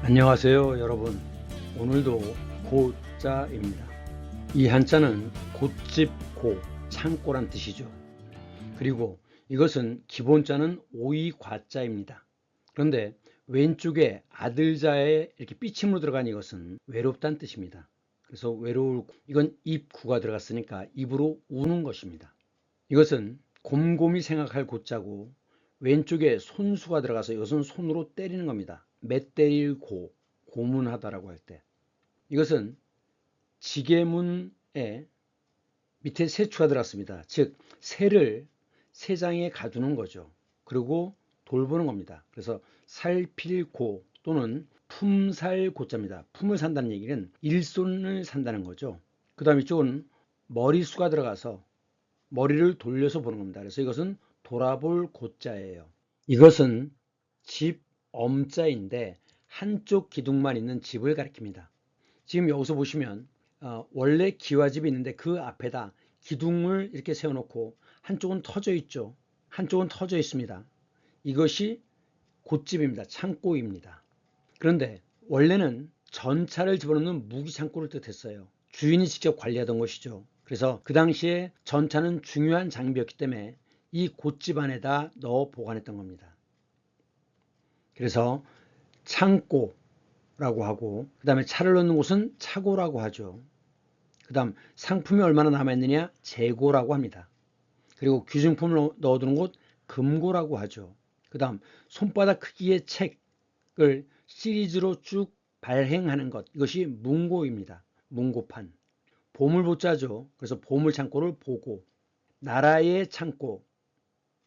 안녕하세요 여러분. 오늘도 고자입니다. 이 한자는 곶집 고, 창고란 뜻이죠. 그리고 이것은 기본자는 오이과자입니다. 그런데 왼쪽에 아들자에 이렇게 삐침으로 들어간 이것은 외롭다는 뜻입니다. 그래서 이건 입구가 들어갔으니까 입으로 우는 것입니다. 이것은 곰곰이 생각할 고자고, 왼쪽에 손수가 들어가서 이것은 손으로 때리는 겁니다. 맷때릴 고, 고문하다라고 할 때. 이것은 지게문에 밑에 세추가 들어갔습니다. 즉 새를 새장에 가두는 거죠. 그리고 돌보는 겁니다. 그래서 살필고 또는 품살고자입니다. 품을 산다는 얘기는 일손을 산다는 거죠. 그 다음 이쪽은 머리수가 들어가서 머리를 돌려서 보는 겁니다. 그래서 이것은 돌아볼 고자예요. 이것은 집 엄자인데 한쪽 기둥만 있는 집을 가리킵니다. 지금 여기서 보시면 원래 기와집이 있는데 그 앞에다 기둥을 이렇게 세워놓고 한쪽은 터져 있죠. 한쪽은 터져 있습니다. 이것이 곶집입니다. 창고입니다. 그런데 원래는 전차를 집어넣는 무기창고를 뜻했어요. 주인이 직접 관리하던 것이죠. 그래서 그 당시에 전차는 중요한 장비였기 때문에 이 곶집 안에다 넣어 보관했던 겁니다. 그래서 창고라고 하고, 그 다음에 차를 넣는 곳은 차고라고 하죠. 그 다음 상품이 얼마나 남아있느냐, 재고라고 합니다. 그리고 귀중품을 넣어두는 곳, 금고라고 하죠. 그 다음 손바닥 크기의 책을 시리즈로 쭉 발행하는 것, 이것이 문고입니다. 문고판. 보물보자죠. 그래서 보물창고를 보고, 나라의 창고,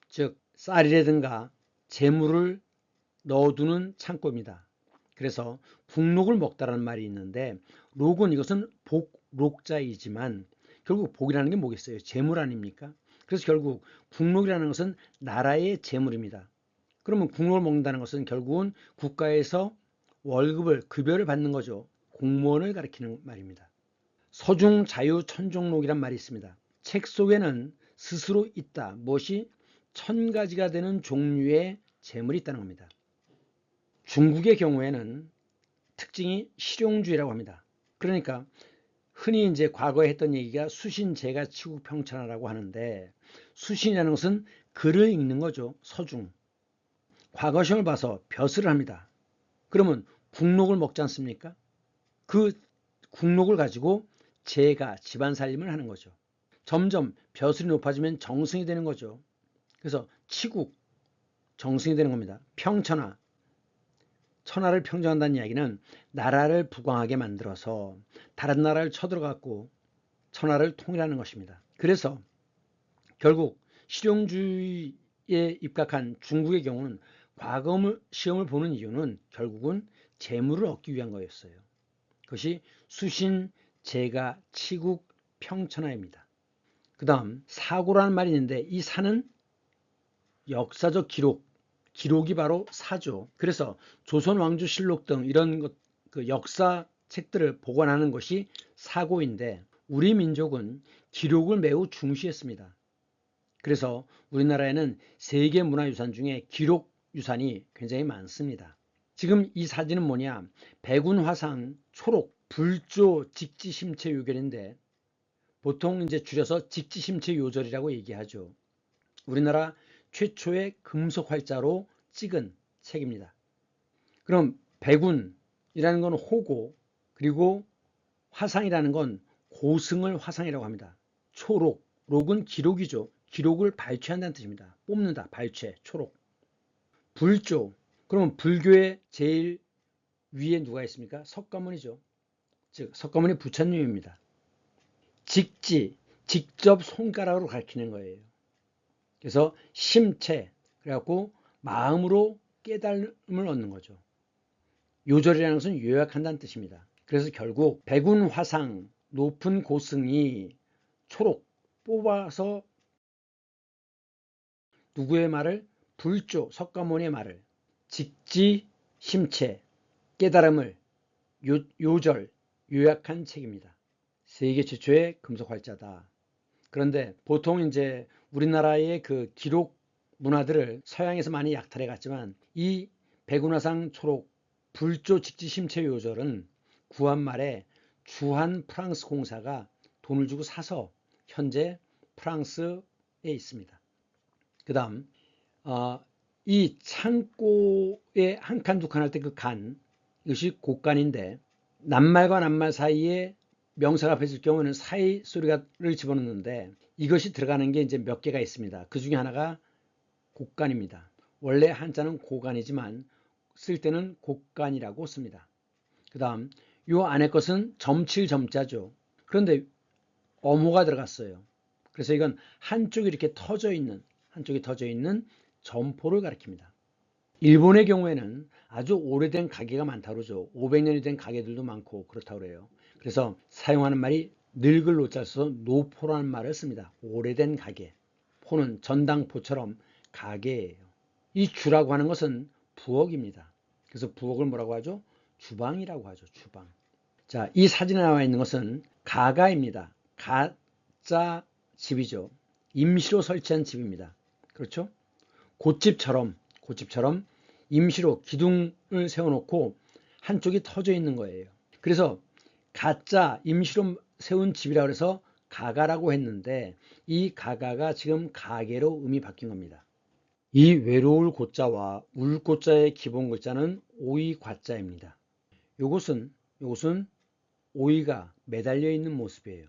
즉 쌀이라든가 재물을 넣어두는 창고입니다. 그래서 국록을 먹다라는 말이 있는데, 록은 이것은 복록자이지만 결국 복이라는 게 뭐겠어요? 재물 아닙니까? 그래서 결국 국록이라는 것은 나라의 재물입니다. 그러면 국록을 먹는다는 것은 결국은 국가에서 월급을, 급여를 받는 거죠. 공무원을 가리키는 말입니다. 서중자유천종록이란 말이 있습니다. 책 속에는 스스로 있다, 무엇이 1000가지가 되는 종류의 재물이 있다는 겁니다. 중국의 경우에는 특징이 실용주의라고 합니다. 그러니까 흔히 이제 과거에 했던 얘기가 수신제가 치국평천하라고 하는데, 수신이라는 것은 글을 읽는 거죠. 서중. 과거 시험을 봐서 벼슬을 합니다. 그러면 국록을 먹지 않습니까? 그 국록을 가지고 제가 집안 살림을 하는 거죠. 점점 벼슬이 높아지면 정승이 되는 거죠. 그래서 치국, 정승이 되는 겁니다. 평천하, 천하를 평정한다는 이야기는 나라를 부강하게 만들어서 다른 나라를 쳐들어갔고 천하를 통일하는 것입니다. 그래서 결국 실용주의에 입각한 중국의 경우는 과거 시험을 보는 이유는 결국은 재물을 얻기 위한 거였어요. 그것이 수신, 제가, 치국, 평천하입니다. 그 다음 사고라는 말이 있는데, 이 사는 역사적 기록이 바로 사죠. 그래서 조선왕조실록 등 이런 그 역사 책들을 보관하는 것이 사고인데, 우리 민족은 기록을 매우 중시했습니다. 그래서 우리나라에는 세계문화유산 중에 기록유산이 굉장히 많습니다. 지금 이 사진은 뭐냐, 백운화상, 초록, 불조, 직지심체 요결인데 보통 이제 줄여서 직지심체 요절이라고 얘기하죠. 우리나라 최초의 금속 활자로 찍은 책입니다. 그럼 백운이라는 건 호고, 그리고 화상이라는 건 고승을 화상이라고 합니다. 초록, 록은 기록이죠. 기록을 발췌한다는 뜻입니다. 뽑는다, 발췌, 초록. 불조, 그러면 불교의 제일 위에 누가 있습니까? 석가모니죠. 즉 석가모니 부처님입니다. 직지, 직접 손가락으로 가리키는 거예요. 그래서 심체, 그래갖고 마음으로 깨달음을 얻는 거죠. 요절이라는 것은 요약한다는 뜻입니다. 그래서 결국 백운화상, 높은 고승이 초록 뽑아서 누구의 말을? 불조, 석가모니의 말을, 직지, 심체, 깨달음을 요절, 요약한 책입니다. 세계 최초의 금속 활자다. 그런데 보통 이제 우리나라의 그 기록 문화들을 서양에서 많이 약탈해 갔지만, 이 백운화상 초록 불조 직지심체 요절은 구한 말에 주한 프랑스 공사가 돈을 주고 사서 현재 프랑스에 있습니다. 그 다음 이 창고에 한 칸 두 칸 할 때 그 간, 이것이 곡간인데 낱말과 낱말 사이에 명사가 펼칠 경우는 사이 소리를 집어넣는데 이것이 들어가는 게 이제 몇 개가 있습니다. 그 중에 하나가 곡간입니다. 원래 한자는 고간이지만 쓸 때는 곡간이라고 씁니다. 그 다음 요 안에 것은 점칠 점자죠. 그런데 어모가 들어갔어요. 그래서 이건 한쪽이 이렇게 한쪽이 터져 있는 점포를 가리킵니다. 일본의 경우에는 아주 오래된 가게가 많다고 그러죠. 500년이 된 가게들도 많고 그렇다고 그래요. 그래서 사용하는 말이 늙을 노자를 써서 노포라는 말을 씁니다. 오래된 가게. 포는 전당포처럼 가게예요. 이 주라고 하는 것은 부엌입니다. 그래서 부엌을 뭐라고 하죠? 주방이라고 하죠. 주방. 자, 이 사진에 나와 있는 것은 가가입니다. 가짜 집이죠. 임시로 설치한 집입니다. 그렇죠? 곳집처럼 임시로 기둥을 세워놓고 한쪽이 터져 있는 거예요. 그래서 가짜 임시로 세운 집이라고 해서 가가라고 했는데 이 가가가 지금 가게로 음이 바뀐 겁니다. 이 외로울 고자와 울 고자의 기본 글자는 오이과자입니다. 요것은 오이가 매달려 있는 모습이에요.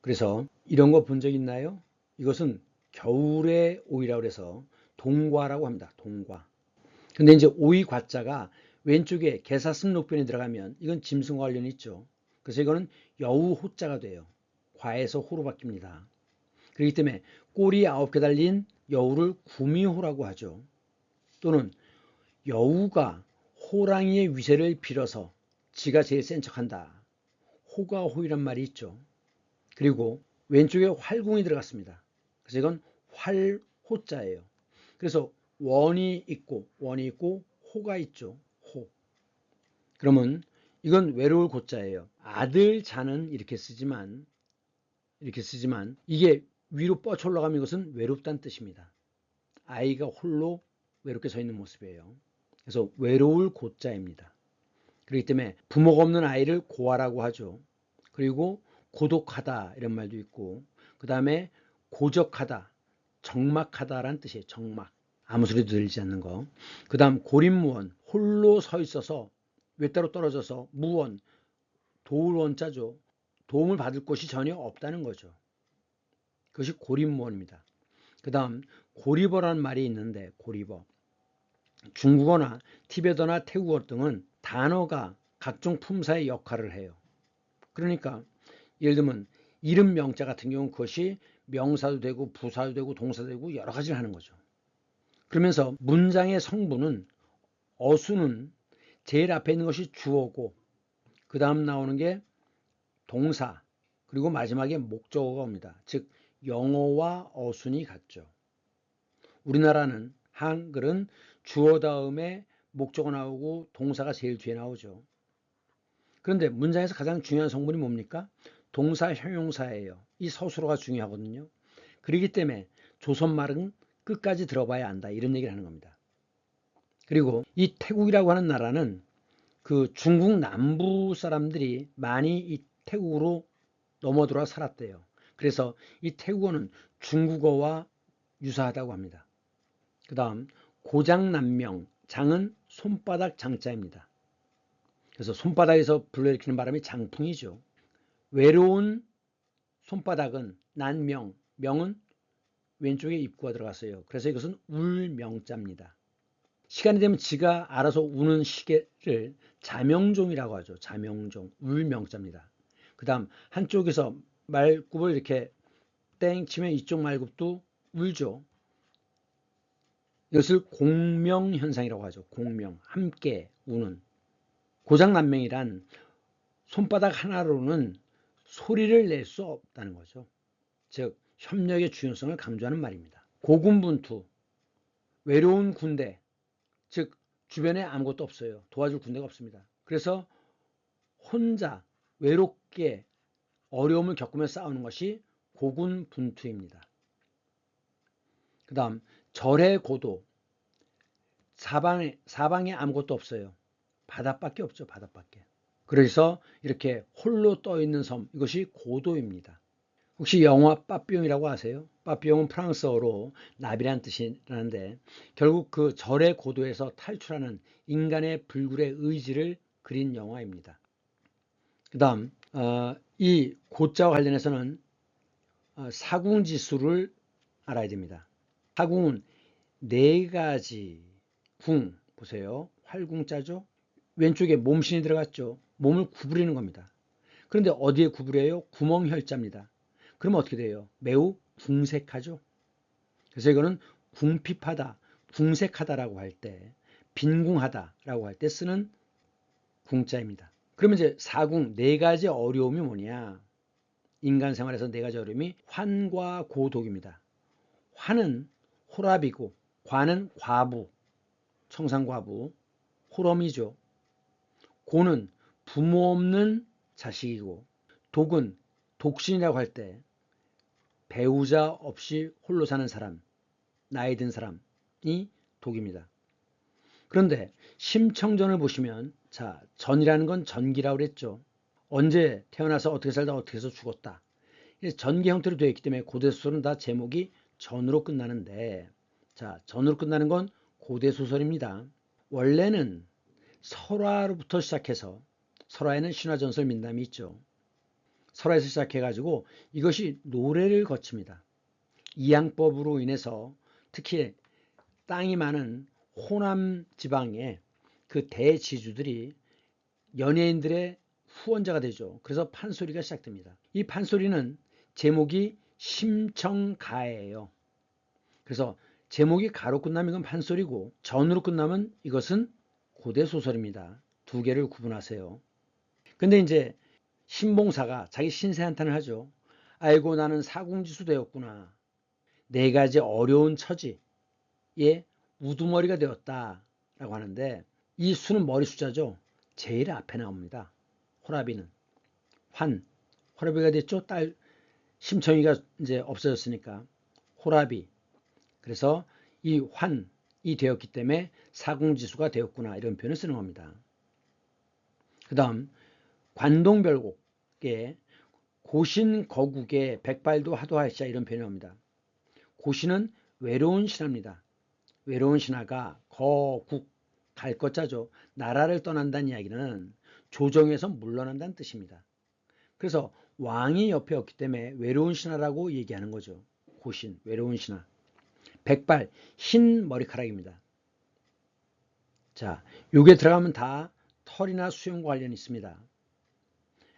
그래서 이런 거 본 적 있나요? 이것은 겨울의 오이라고 해서 동과라고 합니다. 동과. 근데 이제 오이 과자가 왼쪽에 개사슴 녹변이 들어가면 이건 짐승과 관련이 있죠. 그래서 이거는 여우 호자가 돼요. 과에서 호로 바뀝니다. 그렇기 때문에 꼬리 9개 달린 여우를 구미호라고 하죠. 또는 여우가 호랑이의 위세를 빌어서 지가 제일 센 척한다. 호가 호이란 말이 있죠. 그리고 왼쪽에 활궁이 들어갔습니다. 그래서 이건 활호자예요. 그래서 원이 있고 호가 있죠. 호. 그러면 이건 외로울 고자예요. 아들 자는 이렇게 쓰지만 이게 위로 뻗쳐 올라가면 이것은 외롭다는 뜻입니다. 아이가 홀로 외롭게 서 있는 모습이에요. 그래서 외로울 고자입니다. 그렇기 때문에 부모가 없는 아이를 고아라고 하죠. 그리고 고독하다 이런 말도 있고 그 다음에 고적하다, 적막하다라는 뜻이에요. 적막. 아무 소리도 들리지 않는 거. 그 다음 고립무원, 홀로 서 있어서 외따로 떨어져서 무원, 도울 원자죠. 도움을 받을 곳이 전혀 없다는 거죠. 그것이 고립무원입니다. 그 다음 고리버라는 말이 있는데 고리버. 중국어나 티베트나 태국어 등은 단어가 각종 품사의 역할을 해요. 그러니까 예를 들면 이름 명자 같은 경우는 그것이 명사도 되고 부사도 되고 동사도 되고 여러 가지를 하는 거죠. 그러면서 문장의 성분은 어수는 제일 앞에 있는 것이 주어고 그 다음 나오는 게 동사 그리고 마지막에 목적어가 옵니다. 즉 영어와 어순이 같죠. 우리나라는 한글은 주어 다음에 목적어 나오고 동사가 제일 뒤에 나오죠. 그런데 문장에서 가장 중요한 성분이 뭡니까? 동사 형용사예요. 이 서술어가 중요하거든요. 그렇기 때문에 조선말은 끝까지 들어봐야 한다 이런 얘기를 하는 겁니다. 그리고 이 태국이라고 하는 나라는 그 중국 남부 사람들이 많이 이 태국으로 넘어들어 살았대요. 그래서 이 태국어는 중국어와 유사하다고 합니다. 그 다음 고장난명, 장은 손바닥 장자입니다. 그래서 손바닥에서 불러일으키는 바람이 장풍이죠. 외로운 손바닥은 난명, 명은 왼쪽에 입구가 들어갔어요. 그래서 이것은 울명자입니다. 시간이 되면 지가 알아서 우는 시계를 자명종이라고 하죠. 자명종, 울명자입니다. 그 다음 한쪽에서 말굽을 이렇게 땡 치면 이쪽 말굽도 울죠. 이것을 공명현상이라고 하죠. 공명, 함께 우는. 고장난명이란 손바닥 하나로는 소리를 낼 수 없다는 거죠. 즉 협력의 중요성을 강조하는 말입니다. 고군분투, 외로운 군대, 즉 주변에 아무것도 없어요. 도와줄 군대가 없습니다. 그래서 혼자 외롭게 어려움을 겪으며 싸우는 것이 고군분투입니다. 그 다음 절의 고도, 사방에 아무것도 없어요. 바다밖에 없죠. 바다밖에. 그래서 이렇게 홀로 떠 있는 섬, 이것이 고도입니다. 혹시 영화 빠삐용이라고 아세요? 빠삐용은 프랑스어로 나비란 뜻이라는데 결국 그 절의 고도에서 탈출하는 인간의 불굴의 의지를 그린 영화입니다. 그 다음 이 고자와 관련해서는 사궁지수를 알아야 됩니다. 사궁은 네 가지 궁, 보세요. 활궁자죠. 왼쪽에 몸신이 들어갔죠. 몸을 구부리는 겁니다. 그런데 어디에 구부려요? 구멍혈자입니다. 그러면 어떻게 돼요? 매우 궁색하죠. 그래서 이거는 궁핍하다, 궁색하다라고 할 때, 빈궁하다라고 할 때 쓰는 궁자입니다. 그러면 이제 사궁 네 가지 어려움이 뭐냐? 인간 생활에서 네 가지 어려움이 환과 고독입니다. 환은 호랍이고, 과는 과부, 청산과부, 호럼이죠. 고는 부모 없는 자식이고, 독은 독신이라고 할 때 배우자 없이 홀로 사는 사람, 나이 든 사람이 독입니다. 그런데 심청전을 보시면, 자, 전이라는 건 전기라고 그랬죠. 언제 태어나서 어떻게 살다 어떻게 해서 죽었다. 전기 형태로 되어 있기 때문에 고대소설은 다 제목이 전으로 끝나는데, 자, 전으로 끝나는 건 고대소설입니다. 원래는 설화로부터 시작해서, 설화에는 신화전설 민담이 있죠. 설화에서 시작해가지고 이것이 노래를 거칩니다. 이양법으로 인해서 특히 땅이 많은 호남 지방의 그 대지주들이 연예인들의 후원자가 되죠. 그래서 판소리가 시작됩니다. 이 판소리는 제목이 심청가예요. 그래서 제목이 가로 끝나면 이건 판소리고 전으로 끝나면 이것은 고대 소설입니다. 두 개를 구분하세요. 근데 이제 신봉사가 자기 신세한탄을 하죠. 아이고 나는 사궁지수 되었구나. 네 가지 어려운 처지에 우두머리가 되었다라고 하는데 이 수는 머리 숫자죠. 제일 앞에 나옵니다. 호라비는 호라비가 됐죠. 딸 심청이가 이제 없어졌으니까 호라비. 그래서 이 환이 되었기 때문에 사궁지수가 되었구나 이런 표현을 쓰는 겁니다. 그 다음 관동별곡에 고신거국에 백발도 하도하시자 이런 표현을 합니다. 고신은 외로운 신하입니다. 외로운 신하가 거국 갈 것자죠. 나라를 떠난다는 이야기는 조정에서 물러난다는 뜻입니다. 그래서 왕이 옆에 없기 때문에 외로운 신하라고 얘기하는 거죠. 고신, 외로운 신하. 백발, 흰 머리카락입니다. 자, 요게 들어가면 다 털이나 수염과 관련이 있습니다.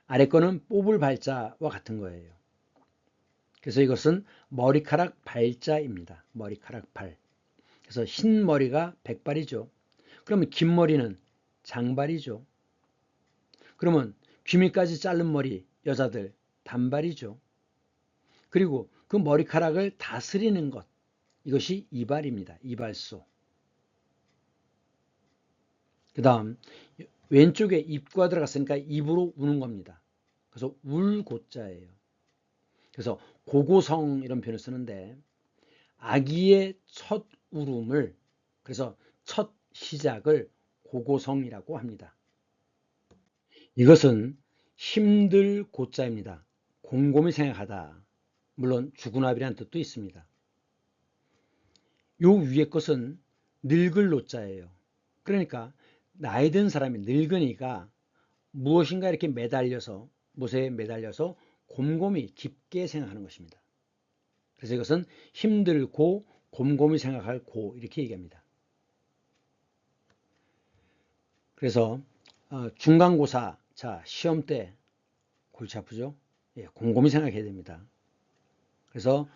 아래 거는 뽑을 발자와 같은 거예요. 그래서 이것은 머리카락 발자입니다. 머리카락 발. 그래서 흰 머리가 백발이죠. 그러면 긴 머리는 장발이죠. 그러면 귀밑까지 자른 머리 여자들 단발이죠. 그리고 그 머리카락을 다스리는 것 이것이 이발입니다. 이발소. 그 다음 왼쪽에 입과 들어갔으니까 입으로 우는 겁니다. 그래서 울고자예요. 그래서 고고성 이런 표현을 쓰는데 아기의 첫 울음을 그래서 첫 시작을 고고성이라고 합니다. 이것은 힘들 고자입니다. 곰곰이 생각하다. 물론 주군합이라는 뜻도 있습니다. 요 위에 것은 늙을 노자예요. 그러니까 나이 든 사람이 늙으니까 무엇인가 이렇게 매달려서 못에 매달려서 곰곰이 깊게 생각하는 것입니다. 그래서 이것은 힘들고 곰곰이 생각할 고 이렇게 얘기합니다. 그래서 중간고사 자 시험 때 골치 아프죠? 예, 곰곰이 생각해야 됩니다. 그래서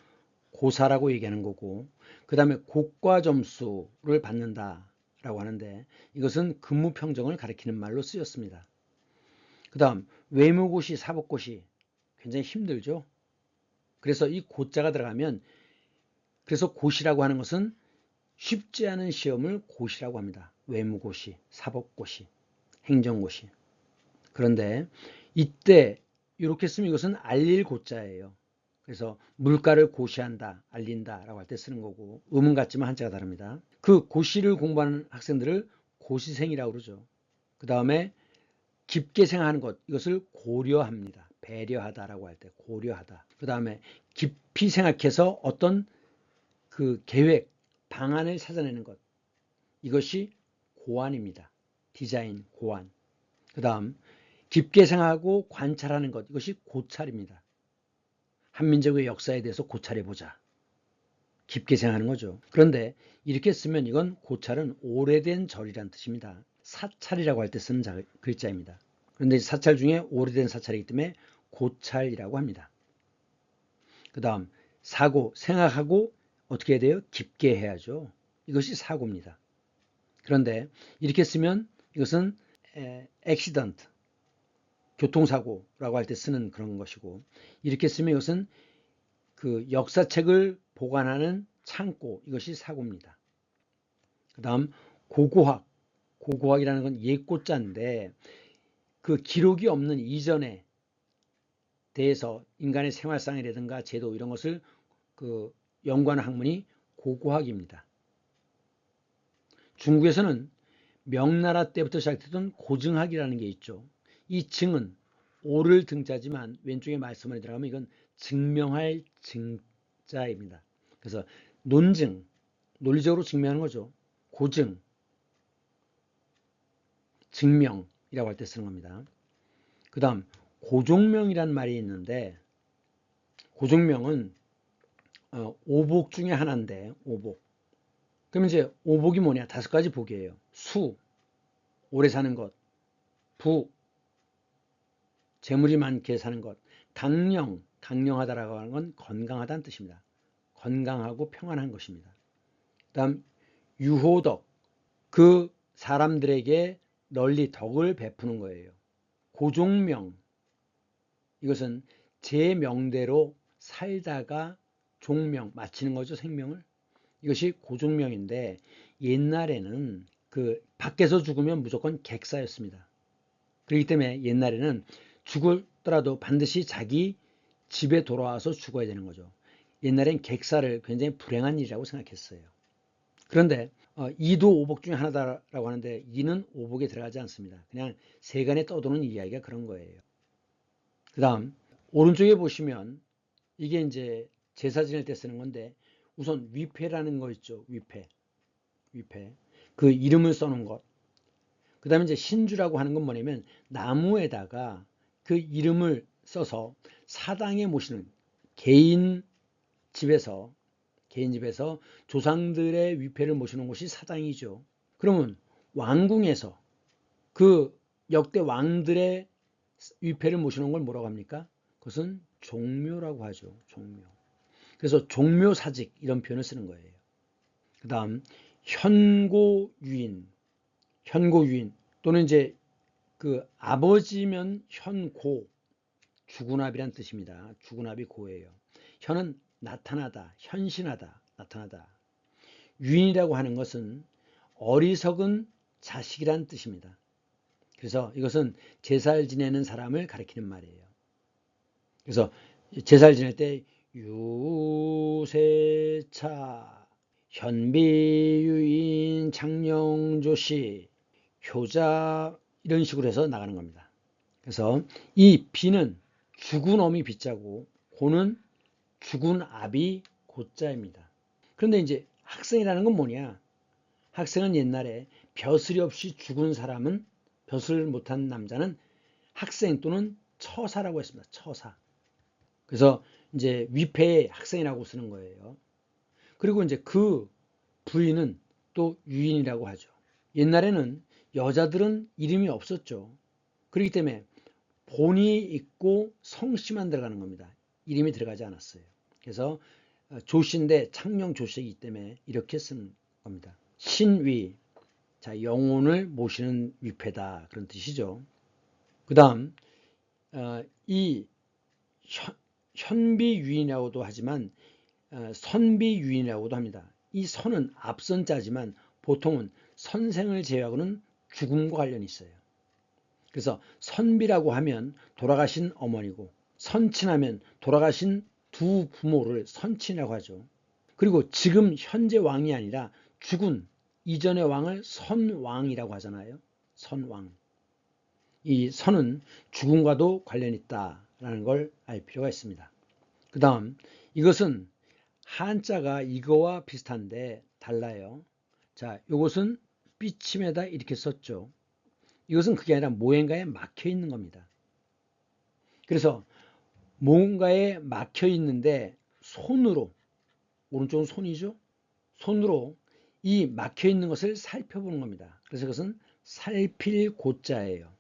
고사라고 얘기하는 거고 그 다음에 고과 점수를 받는다라고 하는데 이것은 근무평정을 가리키는 말로 쓰였습니다. 그 다음 외무고시 사법고시 굉장히 힘들죠. 그래서 이 고자가 들어가면 그래서 고시라고 하는 것은 쉽지 않은 시험을 고시라고 합니다. 외무고시, 사법고시, 행정고시. 그런데 이때 이렇게 쓰면 이것은 알릴 고자예요. 그래서 물가를 고시한다, 알린다라고 할 때 쓰는 거고 음은 같지만 한자가 다릅니다. 그 고시를 공부하는 학생들을 고시생이라고 그러죠. 그 다음에 깊게 생각하는 것, 이것을 고려합니다. 배려하다라고 할 때 고려하다. 그 다음에 깊이 생각해서 어떤 그 계획, 방안을 찾아내는 것, 이것이 고안입니다. 디자인, 고안. 그 다음 깊게 생각하고 관찰하는 것, 이것이 고찰입니다. 한민족의 역사에 대해서 고찰해보자. 깊게 생각하는 거죠. 그런데 이렇게 쓰면 이건 고찰은 오래된 절이란 뜻입니다. 사찰이라고 할 때 쓰는 글자입니다. 그런데 사찰 중에 오래된 사찰이기 때문에 고찰이라고 합니다. 그 다음 사고, 생각하고 어떻게 해야 돼요? 깊게 해야죠. 이것이 사고입니다. 그런데 이렇게 쓰면 이것은 accident, 교통사고라고 할 때 쓰는 그런 것이고, 이렇게 쓰면 이것은 그 역사책을 보관하는 창고, 이것이 사고입니다. 그 다음 고고학, 고고학이라는 건 옛고자인데 그 기록이 없는 이전에 대해서 인간의 생활상이라든가 제도 이런 것을 그 연구하는 학문이 고고학입니다. 중국에서는 명나라 때부터 시작했던 고증학이라는 게 있죠. 이 증은 오를 등자지만 왼쪽에 말씀을 들어가면 이건 증명할 증자입니다. 그래서 논증, 논리적으로 증명하는 거죠. 고증, 증명이라고 할 때 쓰는 겁니다. 그 다음 고종명이라는 말이 있는데, 고종명은 오복 중에 하나인데, 오복. 그러면 이제 오복이 뭐냐? 5가지 복이에요. 수, 오래 사는 것. 부, 재물이 많게 사는 것. 강령, 강령하다라고 하는 건 건강하다는 뜻입니다. 건강하고 평안한 것입니다. 그다음 유호덕, 그 사람들에게 널리 덕을 베푸는 거예요. 고종명, 이것은 제 명대로 살다가 종명, 마치는 거죠, 생명을. 이것이 고종명인데 옛날에는 그 밖에서 죽으면 무조건 객사였습니다. 그렇기 때문에 옛날에는 죽더라도 반드시 자기 집에 돌아와서 죽어야 되는 거죠. 옛날엔 객사를 굉장히 불행한 일이라고 생각했어요. 그런데 이도 오복 중에 하나다라고 하는데 이는 오복에 들어가지 않습니다. 그냥 세간에 떠도는 이야기가 그런 거예요. 그 다음 오른쪽에 보시면 이게 이제 제사 지낼 때 쓰는 건데, 우선 위패라는 거 있죠. 위패. 위패. 그 이름을 써놓은 것. 그 다음에 이제 신주라고 하는 건 뭐냐면 나무에다가 그 이름을 써서 사당에 모시는, 개인 집에서 조상들의 위패를 모시는 곳이 사당이죠. 그러면 왕궁에서 그 역대 왕들의 위패를 모시는 걸 뭐라고 합니까? 그것은 종묘라고 하죠. 종묘. 그래서 종묘사직 이런 표현을 쓰는 거예요. 그 다음 현고유인, 현고유인 또는 이제 그 아버지면 현고, 주군합이란 뜻입니다. 주군합이 고예요. 현은 나타나다, 현신하다, 나타나다. 유인이라고 하는 것은 어리석은 자식이란 뜻입니다. 그래서 이것은 제사를 지내는 사람을 가리키는 말이에요. 그래서 제사를 지낼 때 유세차, 현비유인, 창녕조시, 효자 이런 식으로 해서 나가는 겁니다. 그래서 이 비는 죽은 어미 비자고 고는 죽은 아비 고자입니다. 그런데 이제 학생이라는 건 뭐냐? 학생은 옛날에 벼슬이 없이 죽은 사람은, 벼슬 못한 남자는 학생 또는 처사라고 했습니다. 처사. 그래서 이제 위패의 학생이라고 쓰는 거예요. 그리고 이제 그 부인은 또 유인이라고 하죠. 옛날에는 여자들은 이름이 없었죠. 그렇기 때문에 본이 있고 성씨만 들어가는 겁니다. 이름이 들어가지 않았어요. 그래서 조씨인데 창녕 조씨이기 때문에 이렇게 쓰는 겁니다. 신위, 자 영혼을 모시는 위패다 그런 뜻이죠. 그 다음 이 현비유인이라고도 하지만 선비유인이라고도 합니다. 이 선은 앞선자지만 보통은 선생을 제외하고는 죽음과 관련이 있어요. 그래서 선비라고 하면 돌아가신 어머니고, 선친하면 돌아가신 두 부모를 선친이라고 하죠. 그리고 지금 현재 왕이 아니라 죽은 이전의 왕을 선왕이라고 하잖아요. 선왕. 이 선은 죽음과도 관련이 있다라는 걸 알 필요가 있습니다. 그 다음 이것은 한자가 이거와 비슷한데 달라요. 자, 이것은 삐침에다 이렇게 썼죠. 이것은 그게 아니라 뭐인가에 막혀 있는 겁니다. 그래서 뭔가에 막혀 있는데 손으로, 오른쪽은 손이죠. 손으로 이 막혀 있는 것을 살펴보는 겁니다. 그래서 그것은 살필 고자예요.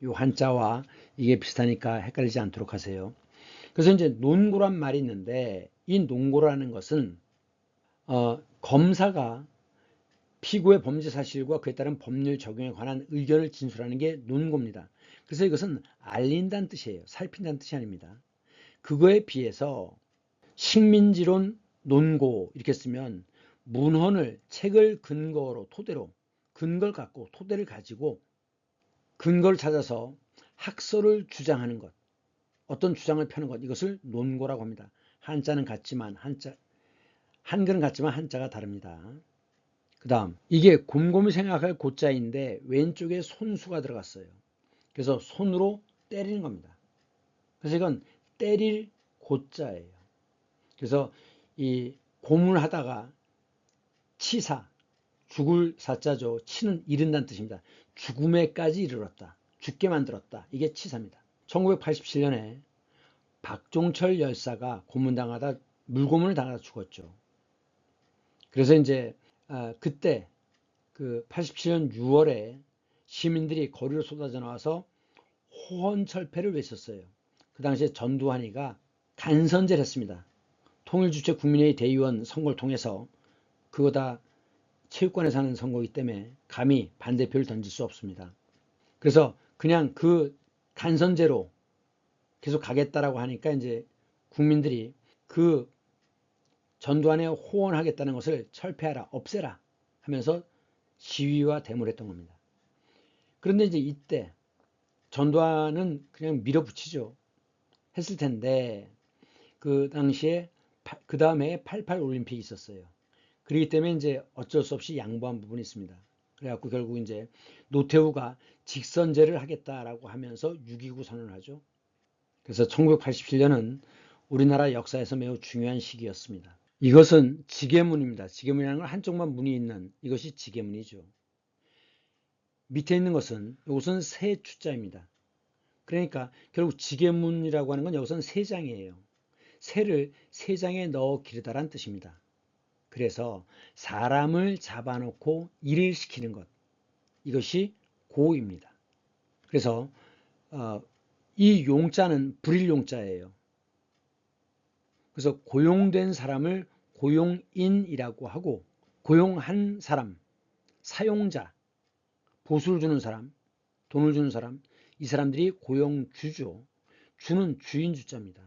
이 한자와 이게 비슷하니까 헷갈리지 않도록 하세요. 그래서 이제 논고란 말이 있는데 이 논고라는 것은 검사가 피고의 범죄 사실과 그에 따른 법률 적용에 관한 의견을 진술하는 게 논고입니다. 그래서 이것은 알린다는 뜻이에요. 살핀다는 뜻이 아닙니다. 그거에 비해서 식민지론 논고 이렇게 쓰면 문헌을 책을 근거로 토대로 근거를 갖고 토대를 가지고 근거를 찾아서 학설을 주장하는 것, 어떤 주장을 펴는 것, 이것을 논고라고 합니다. 한자는 같지만 한글은 같지만 한자가 다릅니다. 그 다음 이게 곰곰이 생각할 고자인데 왼쪽에 손수가 들어갔어요. 그래서 손으로 때리는 겁니다. 그래서 이건 때릴 고자예요. 그래서 이 고문하다가 치사, 죽을 사자죠. 치는 이른다는 뜻입니다. 죽음에까지 이르렀다. 죽게 만들었다. 이게 치사입니다. 1987년에 박종철 열사가 고문당하다 물고문을 당하다 죽었죠. 그래서 이제 그때 그 87년 6월에 시민들이 거리로 쏟아져 나와서 호헌철폐를 외쳤어요. 그 당시에 전두환이가 간선제를 했습니다. 통일주체 국민회의 대의원 선거를 통해서 그거 다 체육관에서 하는 선거이기 때문에 감히 반대표를 던질 수 없습니다. 그래서 그냥 그 간선제로 계속 가겠다라고 하니까 이제 국민들이 그 전두환에 호언하겠다는 것을 철폐하라, 없애라 하면서 시위와 데모를 했던 겁니다. 그런데 이제 이때 전두환은 그냥 밀어붙이죠. 했을 텐데 그 당시에 그 다음에 88 올림픽이 있었어요. 그렇기 때문에 이제 어쩔 수 없이 양보한 부분이 있습니다. 그래갖고 결국 이제 노태우가 직선제를 하겠다라고 하면서 6.29 선언을 하죠. 그래서 1987년은 우리나라 역사에서 매우 중요한 시기였습니다. 이것은 지게문입니다. 지게문이라는 건 한쪽만 문이 있는 이것이 지게문이죠. 밑에 있는 것은 이것은 세 추자입니다. 그러니까 결국 지게문이라고 하는 건 여기서는 세 장이에요. 새를 세 장에 넣어 기르다란 뜻입니다. 그래서 사람을 잡아놓고 일을 시키는 것, 이것이 고입니다. 그래서 이 용자는 불일 용자예요. 그래서 고용된 사람을 고용인이라고 하고 고용한 사람, 사용자, 보수를 주는 사람, 돈을 주는 사람, 이 사람들이 고용주죠. 주는 주인 주자입니다.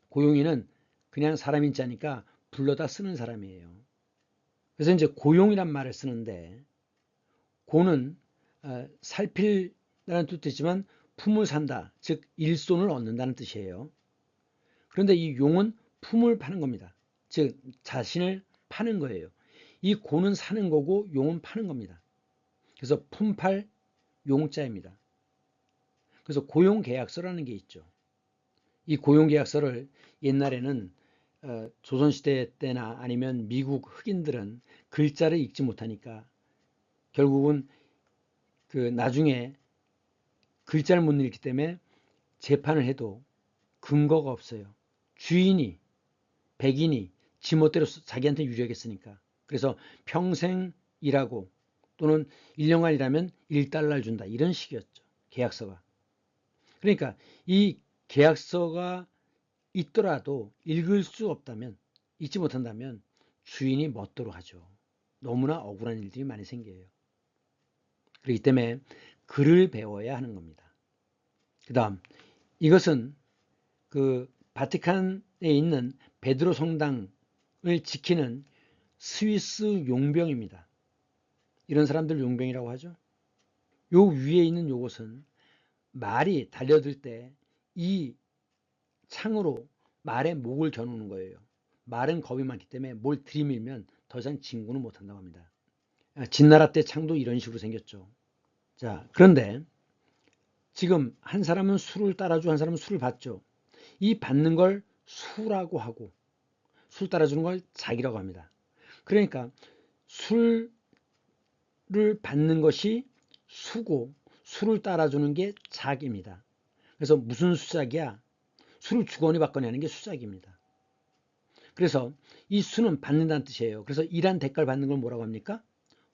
고용인은 그냥 사람인 자니까 불러다 쓰는 사람이에요. 그래서 이제 고용이란 말을 쓰는데 고는 살필다는 뜻도 있지만 품을 산다, 즉 일손을 얻는다는 뜻이에요. 그런데 이 용은 품을 파는 겁니다. 즉 자신을 파는 거예요. 이 고는 사는 거고 용은 파는 겁니다. 그래서 품팔 용자입니다. 그래서 고용계약서라는 게 있죠. 이 고용계약서를 옛날에는 조선시대 때나 아니면 미국 흑인들은 글자를 읽지 못하니까 결국은 그 나중에 글자를 못 읽기 때문에 재판을 해도 근거가 없어요. 주인이, 백인이 지멋대로 자기한테 유리하겠으니까. 그래서 평생 일하고 또는 1년간 일하면 1달러를 준다. 이런 식이었죠. 계약서가. 그러니까 이 계약서가 있더라도 읽을 수 없다면, 읽지 못한다면 주인이 멋대로 하죠. 너무나 억울한 일들이 많이 생겨요. 그렇기 때문에 글을 배워야 하는 겁니다. 그 다음 이것은 그 바티칸에 있는 베드로 성당을 지키는 스위스 용병입니다. 이런 사람들 용병이라고 하죠. 요 위에 있는 요것은 말이 달려들 때 이 창으로 말의 목을 겨누는 거예요. 말은 겁이 많기 때문에 뭘 들이밀면 더 이상 진군을 못한다고 합니다. 진나라 때 창도 이런 식으로 생겼죠. 자, 그런데 지금 한 사람은 술을 따라주고 한 사람은 술을 받죠. 이 받는 걸 수라고 하고 술 따라주는 걸 작이라고 합니다. 그러니까 술을 받는 것이 수고 술을 따라주는 게 작입니다. 그래서 무슨 수작이야? 술을 주거니 받거니 하는 게 수작입니다. 그래서 이 수는 받는다는 뜻이에요. 그래서 일한 대가를 받는 걸 뭐라고 합니까?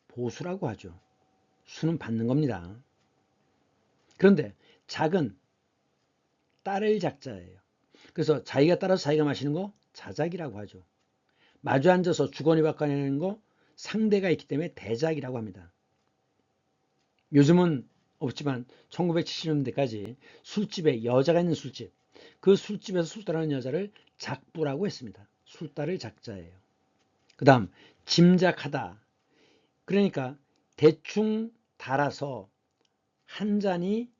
보수라고 하죠. 수는 받는 겁니다. 그런데 작은 따를 작자예요. 그래서 자기가 따라서 자기가 마시는 거 자작이라고 하죠. 마주 앉아서 주거니 받거니 하는 거 상대가 있기 때문에 대작이라고 합니다. 요즘은 없지만 1970년대까지 술집에 여자가 있는 술집, 그 술집에서 술 따르는 여자를 작부라고 했습니다. 술 따를 작자예요. 그 다음 짐작하다. 그러니까 대충 달아서 한 잔이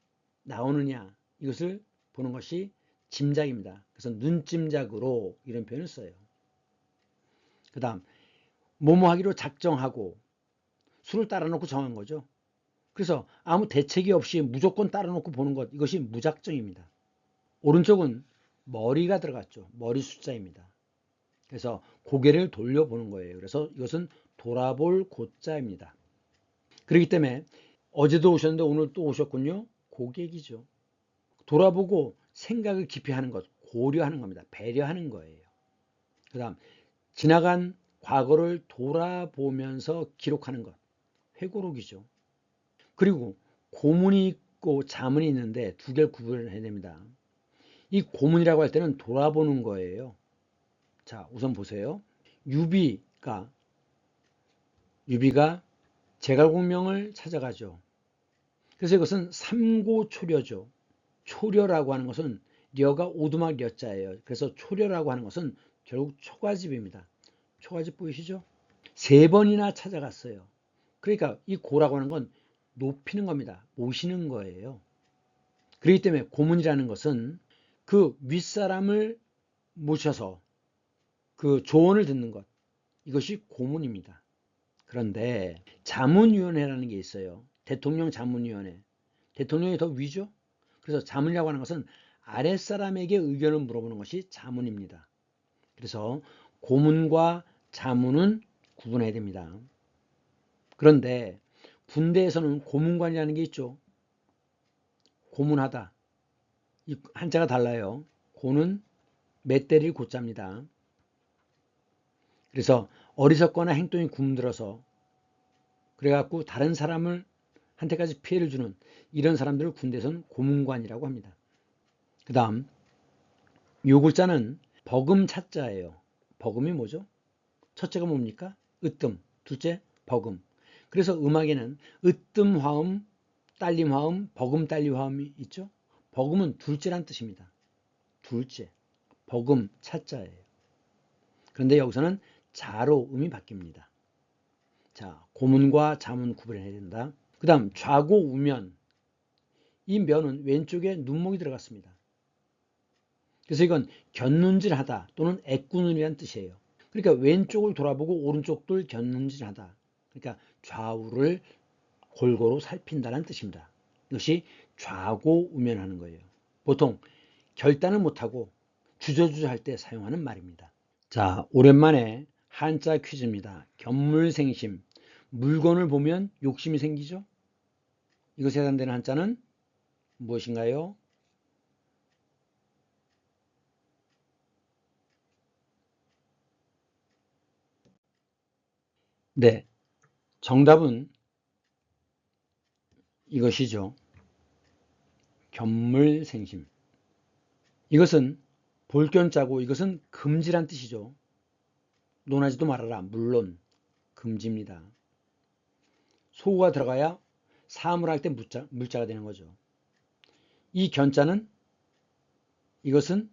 나오느냐 이것을 보는 것이 짐작입니다. 그래서 눈짐작으로 이런 표현을 써요. 그 다음 뭐뭐 하기로 작정하고 술을 따라 놓고 정한 거죠. 그래서 아무 대책이 없이 무조건 따라 놓고 보는 것 이것이 무작정입니다. 오른쪽은 머리가 들어갔죠. 머리 숫자입니다. 그래서 고개를 돌려보는 거예요. 그래서 이것은 돌아볼 고자입니다. 그렇기 때문에 어제도 오셨는데 오늘 또 오셨군요. 고객이죠. 돌아보고 생각을 깊이 하는 것, 고려하는 겁니다. 배려하는 거예요. 그 다음 지나간 과거를 돌아보면서 기록하는 것, 회고록이죠. 그리고 고문이 있고 자문이 있는데 두 개를 구분을 해야 됩니다. 이 고문이라고 할 때는 돌아보는 거예요. 자, 우선 보세요. 유비가 제갈공명을 찾아가죠. 그래서 이것은 삼고초려죠. 초려라고 하는 것은 려가 오두막 려자예요. 그래서 초려라고 하는 것은 결국 초가집입니다. 초가집 보이시죠? 세 번이나 찾아갔어요. 그러니까 이 고라고 하는 건 높이는 겁니다. 모시는 거예요. 그렇기 때문에 고문이라는 것은 그 윗사람을 모셔서 그 조언을 듣는 것, 이것이 고문입니다. 그런데 자문위원회라는 게 있어요. 대통령 자문위원회. 대통령이 더 위죠. 그래서 자문이라고 하는 것은 아랫사람에게 의견을 물어보는 것이 자문입니다. 그래서 고문과 자문은 구분해야 됩니다. 그런데 군대에서는 고문관이라는 게 있죠. 고문하다. 이 한자가 달라요. 고는 맷때릴 고자입니다. 그래서 어리석거나 행동이 굼들어서 그래갖고 다른 사람을 한테까지 피해를 주는 이런 사람들을 군대에서는 고문관이라고 합니다. 그 다음 요 글자는 버금 차자예요. 버금이 뭐죠? 첫째가 뭡니까? 으뜸. 둘째 버금. 그래서 음악에는 으뜸 화음, 딸림 화음, 버금 딸림 화음이 있죠. 버금은 둘째란 뜻입니다. 둘째. 버금 차자예요. 그런데 여기서는 자로 음이 바뀝니다. 자, 고문과 자문 구분해야 된다. 그 다음 좌고 우면. 이 면은 왼쪽에 눈목이 들어갔습니다. 그래서 이건 곁눈질하다 또는 애꾸눈이라는 뜻이에요. 그러니까 왼쪽을 돌아보고 오른쪽들 곁눈질하다. 그러니까 좌우를 골고루 살핀다는 뜻입니다. 이것이 좌고 우면하는 거예요. 보통 결단을 못하고 주저주저 할 때 사용하는 말입니다. 자, 오랜만에 한자 퀴즈입니다. 견물생심. 물건을 보면 욕심이 생기죠? 이것에 해당되는 한자는 무엇인가요? 네, 정답은 이것이죠. 견물생심. 이것은 볼견자고 이것은 금지란 뜻이죠. 논하지도 말아라. 물론 금지입니다. 소가 들어가야 사물 할 때 물자가 되는 거죠. 이 견자는 이것은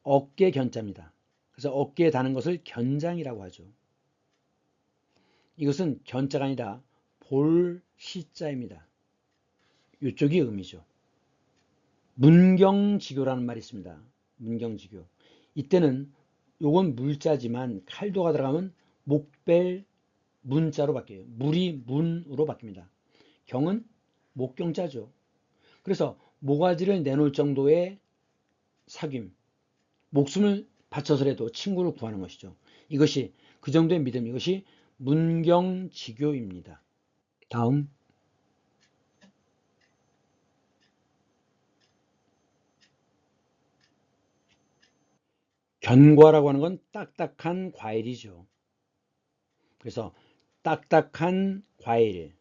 어깨 견자입니다. 그래서 어깨에 다는 것을 견장이라고 하죠. 이것은 견자가 아니라 볼시자입니다. 이쪽이 음이죠. 문경지교라는 말이 있습니다. 문경지교. 이때는 요건 물자지만 칼도가 들어가면 목벨 문자로 바뀌어요. 물이 문으로 바뀝니다. 경은 목경자죠. 그래서 모가지를 내놓을 정도의 사귐, 목숨을 바쳐서라도 친구를 구하는 것이죠. 이것이 그 정도의 믿음, 이것이 문경지교입니다. 다음, 견과라고 하는 건 딱딱한 과일이죠. 그래서 딱딱한 과일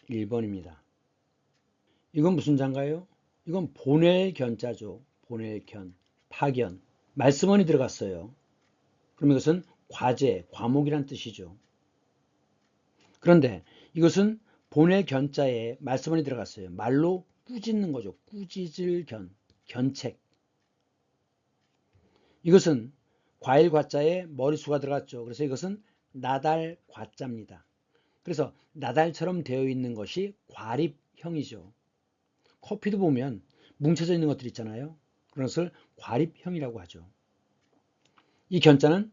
1번입니다. 이건 무슨 자인가요? 이건 보낼 견자죠. 보낼 견, 파견. 말씀원이 들어갔어요. 그럼 이것은 과제, 과목이란 뜻이죠. 그런데 이것은 보낼 견자에 말씀원이 들어갔어요. 말로 꾸짖는 거죠. 꾸짖을 견, 견책. 이것은 과일 과자에 머리수가 들어갔죠. 그래서 이것은 나달 과자입니다. 그래서 나달처럼 되어 있는 것이 과립형이죠. 커피도 보면 뭉쳐져 있는 것들 있잖아요. 그런 것을 과립형이라고 하죠. 이 견자는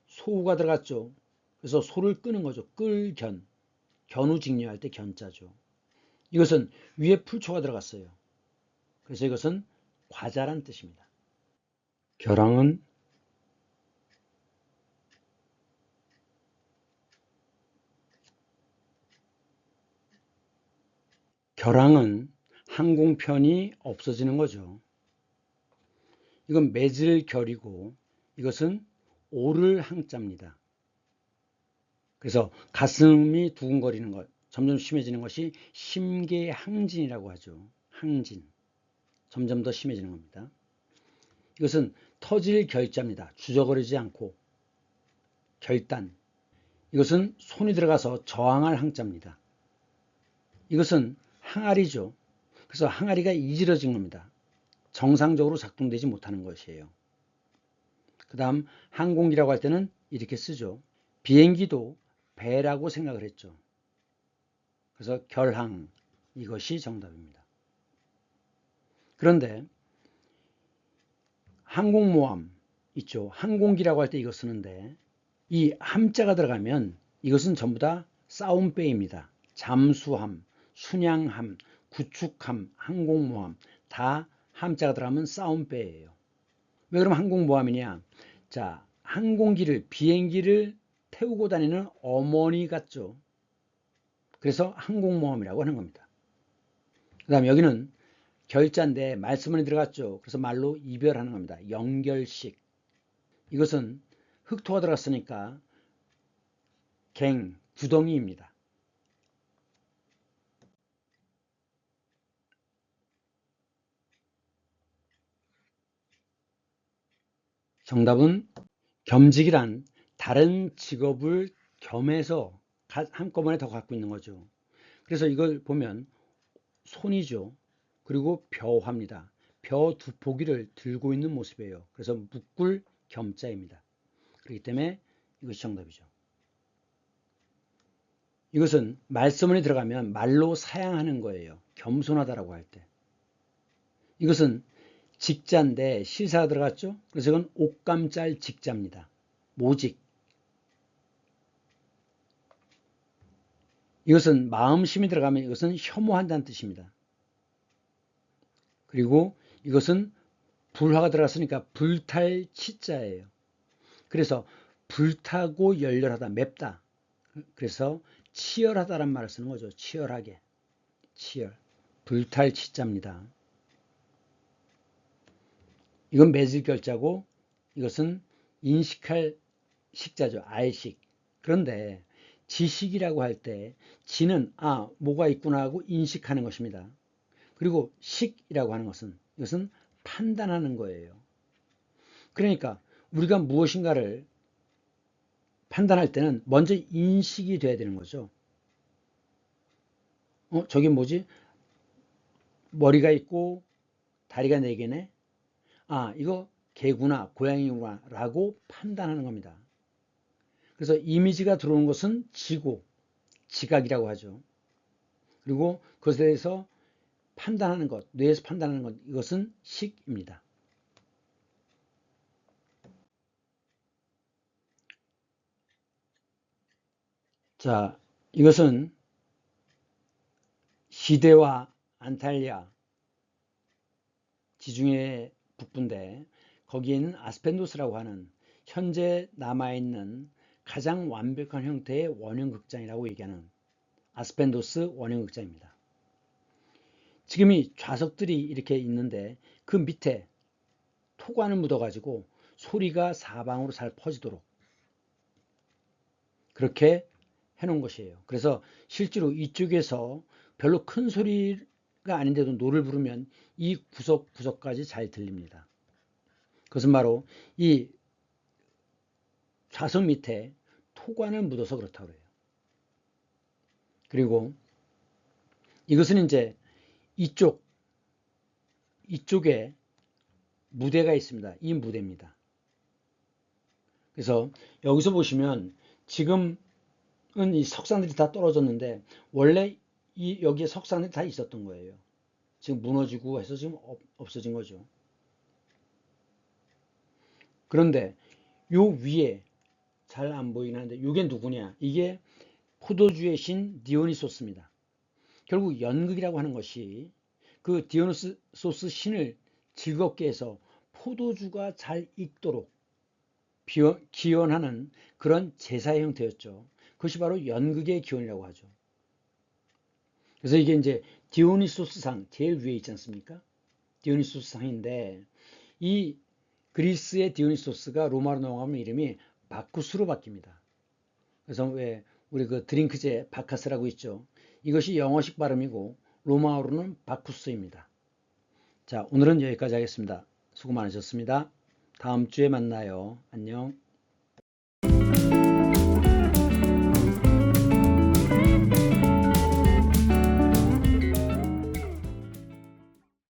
소우가 들어갔죠. 그래서 소를 끄는 거죠. 끌견, 견우직녀할 때 견자죠. 이것은 위에 풀초가 들어갔어요. 그래서 이것은 과자란 뜻입니다. 결항은 결항은 항공편이 없어지는 거죠. 이건 맺을 결이고 이것은 오를 항자입니다. 그래서 가슴이 두근거리는 것, 점점 심해지는 것이 심계항진이라고 하죠. 항진. 점점 더 심해지는 겁니다. 이것은 터질 결자입니다. 주저거리지 않고 결단. 이것은 손이 들어가서 저항할 항자입니다. 이것은 항아리죠. 그래서 항아리가 이질러진 겁니다. 정상적으로 작동되지 못하는 것이에요. 그 다음 항공기라고 할 때는 이렇게 쓰죠. 비행기도 배라고 생각을 했죠. 그래서 결항, 이것이 정답입니다. 그런데 항공모함 있죠. 항공기라고 할 때 이거 쓰는데 이 함자가 들어가면 이것은 전부 다 싸움배입니다. 잠수함, 순양함, 구축함, 항공모함 다 함자가 들어가면 싸움배예요. 왜 그럼 항공모함이냐? 자, 항공기를 비행기를 태우고 다니는 어머니 같죠. 그래서 항공모함이라고 하는 겁니다. 그 다음 여기는 결자인데 말씀문이 들어갔죠. 그래서 말로 이별하는 겁니다. 영결식. 이것은 흑토가 들어갔으니까 갱, 구덩이입니다. 정답은 겸직이란 다른 직업을 겸해서 한꺼번에 더 갖고 있는 거죠. 그래서 이걸 보면 손이죠. 그리고 벼화입니다. 벼 두 포기를 들고 있는 모습이에요. 그래서 묶을 겸자입니다. 그렇기 때문에 이것이 정답이죠. 이것은 말씀문이 들어가면 말로 사양하는 거예요. 겸손하다라고 할 때. 이것은 직자인데 시사가 들어갔죠. 그래서 이건 옥감짤 직자입니다. 모직. 이것은 마음심이 들어가면 이것은 혐오한다는 뜻입니다. 그리고 이것은 불화가 들어갔으니까 불탈 치자예요. 그래서 불타고 열렬하다, 맵다. 그래서 치열하다란 말을 쓰는 거죠. 치열하게. 치열. 불탈 치자입니다. 이건 매질 결자고 이것은 인식할 식자죠. 알식. 그런데 지식이라고 할 때 지는 뭐가 있구나 하고 인식하는 것입니다. 그리고 식이라고 하는 것은 이것은 판단하는 거예요. 그러니까 우리가 무엇인가를 판단할 때는 먼저 인식이 돼야 되는 거죠. 저게 뭐지? 머리가 있고 다리가 네 개네. 이거 개구나, 고양이구나 라고 판단하는 겁니다. 그래서 이미지가 들어오는 것은 지고, 지각이라고 하죠. 그리고 그것에 대해서 판단하는 것, 뇌에서 판단하는 것, 이것은 식입니다. 자, 이것은 시대와 안탈리아, 지중해 북부인데 거기에 있는 아스펜도스라고 하는 현재 남아있는 가장 완벽한 형태의 원형극장이라고 얘기하는 아스펜도스 원형극장입니다. 지금 이 좌석들이 이렇게 있는데 그 밑에 토관을 묻어가지고 소리가 사방으로 잘 퍼지도록 그렇게 해놓은 것이에요. 그래서 실제로 이쪽에서 별로 큰 소리가 아닌데도 노를 부르면 이 구석구석까지 잘 들립니다. 그것은 바로 이 좌석 밑에 토관을 묻어서 그렇다고 해요. 그리고 이것은 이제 이쪽에 무대가 있습니다. 이 무대입니다. 그래서 여기서 보시면 지금은 이 석상들이 다 떨어졌는데 원래 여기에 석상들이 다 있었던 거예요. 지금 무너지고 해서 지금 없어진 거죠. 그런데 요 위에 잘 안 보이긴 하는데 이게 누구냐? 이게 포도주의 신 디오니소스입니다. 결국 연극이라고 하는 것이 그 디오니소스 신을 즐겁게 해서 포도주가 잘 익도록 기원하는 그런 제사의 형태였죠. 그것이 바로 연극의 기원이라고 하죠. 그래서 이게 이제 디오니소스상 제일 위에 있지 않습니까? 디오니소스상인데 이 그리스의 디오니소스가 로마로 넘어가면 이름이 바쿠스로 바뀝니다. 그래서 왜 우리 그 드링크제 바카스라고 있죠. 이것이 영어식 발음이고 로마어로는 바쿠스입니다. 자, 오늘은 여기까지 하겠습니다. 수고 많으셨습니다. 다음 주에 만나요. 안녕.